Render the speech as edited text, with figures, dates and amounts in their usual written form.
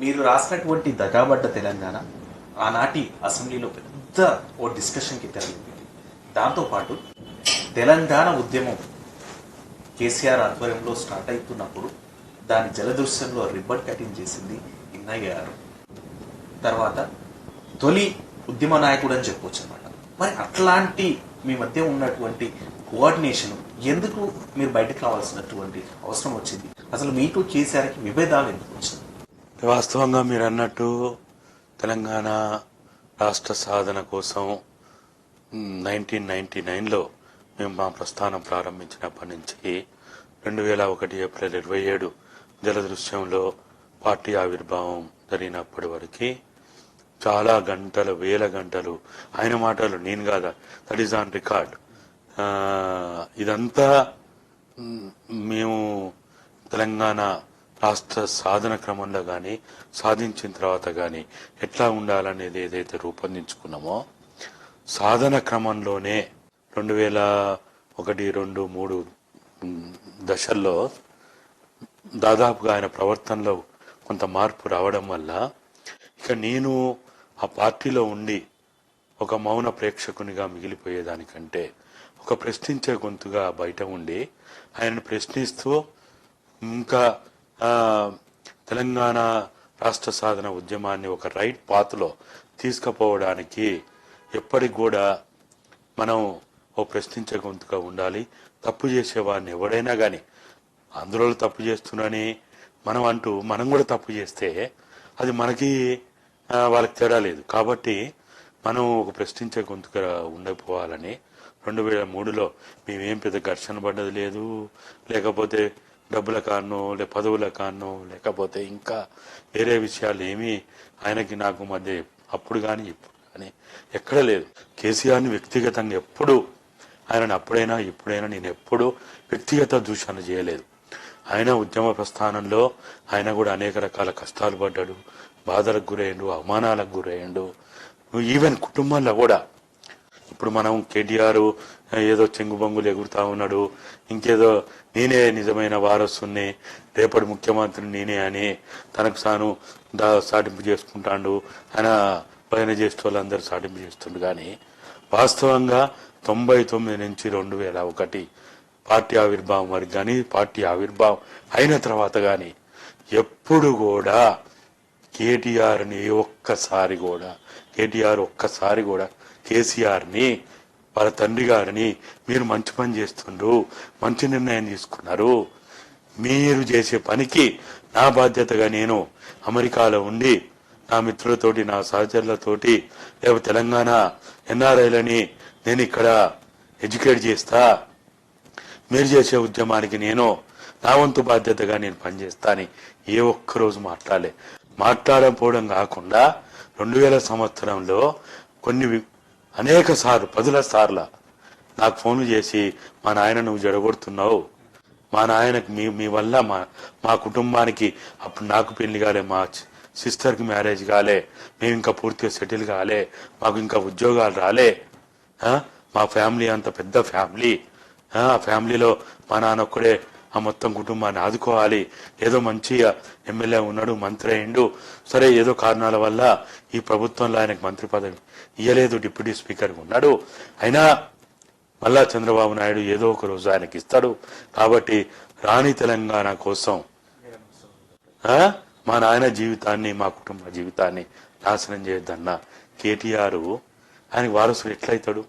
మీరు రాసినటువంటి దగాబడ్డ తెలంగాణ ఆనాటి అసెంబ్లీలో పెద్ద ఓ డిస్కషన్కి తెరలింది. దాంతోపాటు తెలంగాణ ఉద్యమం కేసీఆర్ ఆధ్వర్యంలో స్టార్ట్ అవుతున్నప్పుడు దాని జలదృశ్యంలో రిబ్బన్ కటింగ్ చేసింది ఇన్నయ్య గారు. తర్వాత తొలి ఉద్యమ నాయకుడు అని చెప్పవచ్చు అనమాట. మరి అట్లాంటి మీ మధ్య ఉన్నటువంటి కోఆర్డినేషన్ ఎందుకు మీరు బయటకు రావాల్సినటువంటి అవసరం వచ్చింది? అసలు మీకు కేసీఆర్కి విభేదాలు ఎందుకు వచ్చింది? వాస్తవంగా మీరు అన్నట్టు తెలంగాణ రాష్ట్ర సాధన కోసం 1999లో మేము మా ప్రస్థానం ప్రారంభించినప్పటి నుంచి 2001 ఏప్రిల్ 27 జలదృశ్యంలో పార్టీ ఆవిర్భావం జరిగినప్పటి వరకు చాలా గంటలు, వేల గంటలు, ఆయన మాటలు నేను కాదా, దట్ ఈస్ ఆన్ రికార్డ్. ఇదంతా మేము తెలంగాణ రాష్ట్ర సాధన క్రమంలో కానీ సాధించిన తర్వాత కానీ ఎట్లా ఉండాలనేది ఏదైతే రూపొందించుకున్నామో సాధన క్రమంలోనే 2001, 2, 3 దశల్లో దాదాపుగా ఆయన ప్రవర్తనలో కొంత మార్పు రావడం వల్ల ఇక నేను ఆ పార్టీలో ఉండి ఒక మౌన ప్రేక్షకునిగా మిగిలిపోయేదానికంటే ఒక ప్రశ్నించే గొంతుగా బయట ఉండి ఆయనను ప్రశ్నిస్తూ ఇంకా తెలంగాణ రాష్ట్ర సాధన ఉద్యమాన్ని ఒక రైట్ పాత్లో తీసుకుపోవడానికి ఎప్పటికి కూడా మనం ఓ ప్రశ్నించే గొంతుగా ఉండాలి. తప్పు చేసేవాడిని ఎవడైనా కానీ అందులో తప్పు చేస్తున్నాని మనం అంటూ మనం కూడా తప్పు చేస్తే అది మనకి వాళ్ళకి తేడా లేదు. కాబట్టి మనం ఒక ప్రశ్నించే గొంతుగా ఉండిపోవాలని 2003లో మేమేం పెద్ద ఘర్షణ పడ్డది లేదు, లేకపోతే డబ్బుల కారణం, పదవుల కారణం, లేకపోతే ఇంకా వేరే విషయాలు ఏమీ ఆయనకి నాకు మధ్య అప్పుడు కానీ ఇప్పుడు కానీ ఎక్కడ లేదు. కేసీఆర్ని వ్యక్తిగతంగా ఎప్పుడు ఆయనను అప్పుడైనా ఇప్పుడైనా నేను ఎప్పుడూ వ్యక్తిగత దూషణ చేయలేదు. ఆయన ఉద్యమ ప్రస్థానంలో ఆయన కూడా అనేక రకాల కష్టాలు పడ్డాడు, బాధలకు గురయ్యాడు, అవమానాలకు గురయ్యాడు. ఈవెన్ కుటుంబంలో కూడా ఇప్పుడు మనం కేటీఆర్ ఏదో చెంగుబంగులు ఎగురుతా ఉన్నాడు, ఇంకేదో నేనే నిజమైన వారసుని, రేపటి ముఖ్యమంత్రి నేనే అని తనకు తాను సాటింపు చేసుకుంటాడు. ఆయన పైన చేసే వాళ్ళందరూ సాటింపు చేస్తుండు. కానీ వాస్తవంగా 99 నుంచి 2001 పార్టీ ఆవిర్భావం వరకు కానీ పార్టీ ఆవిర్భావం అయిన తర్వాత కానీ ఎప్పుడు కూడా కేటీఆర్ని ఒక్కసారి కూడా కేసీఆర్ని వాళ్ళ తండ్రి గారిని మీరు మంచి పని చేస్తుండ్రు, మంచి నిర్ణయం తీసుకున్నారు, మీరు చేసే పనికి నా బాధ్యతగా నేను అమెరికాలో ఉండి నా మిత్రులతోటి, నా సహచరులతోటి, లేకపోతే తెలంగాణ ఎన్ఆర్ఐలని నేను ఇక్కడ ఎడ్యుకేట్ చేస్తా, మీరు చేసే ఉద్యమానికి నేను నా వంతు బాధ్యతగా నేను పనిచేస్తా అని ఏ ఒక్కరోజు మాట్లాడకపోవడం కాకుండా 2000 సంవత్సరంలో అనేక సార్లు 10ల సార్లు నాకు ఫోన్లు చేసి మా నాయన నువ్వు జడగొడుతున్నావు, మా నాయనకి మీ వల్ల మా కుటుంబానికి అప్పుడు నాకు పెళ్లి కాలే, మా సిస్టర్కి మ్యారేజ్ కాలే, మేము ఇంకా పూర్తిగా సెటిల్ కాలే, మాకు ఇంకా ఉద్యోగాలు రాలే, మా ఫ్యామిలీ అంత పెద్ద ఫ్యామిలీ, ఆ ఫ్యామిలీలో మా నాన్న ఒక్కడే ఆ మొత్తం కుటుంబాన్ని ఆదుకోవాలి, ఏదో మంచిగా ఎమ్మెల్యే ఉన్నాడు, మంత్రి అయిండు, సరే ఏదో కారణాల వల్ల ఈ ప్రభుత్వంలో ఆయనకు మంత్రి పదవి ఇయ్యలేదు, డిప్యూటీ స్పీకర్గా ఉన్నాడు, అయినా మళ్ళా చంద్రబాబు నాయుడు ఏదో ఒక రోజు ఆయనకి ఇస్తాడు, కాబట్టి రాణి తెలంగాణ కోసం మా నాయన జీవితాన్ని, మా కుటుంబ జీవితాన్ని నాశనం చేయొద్దన్న కేటీఆర్ ఆయనకు వారసుడు ఎట్లయితాడు?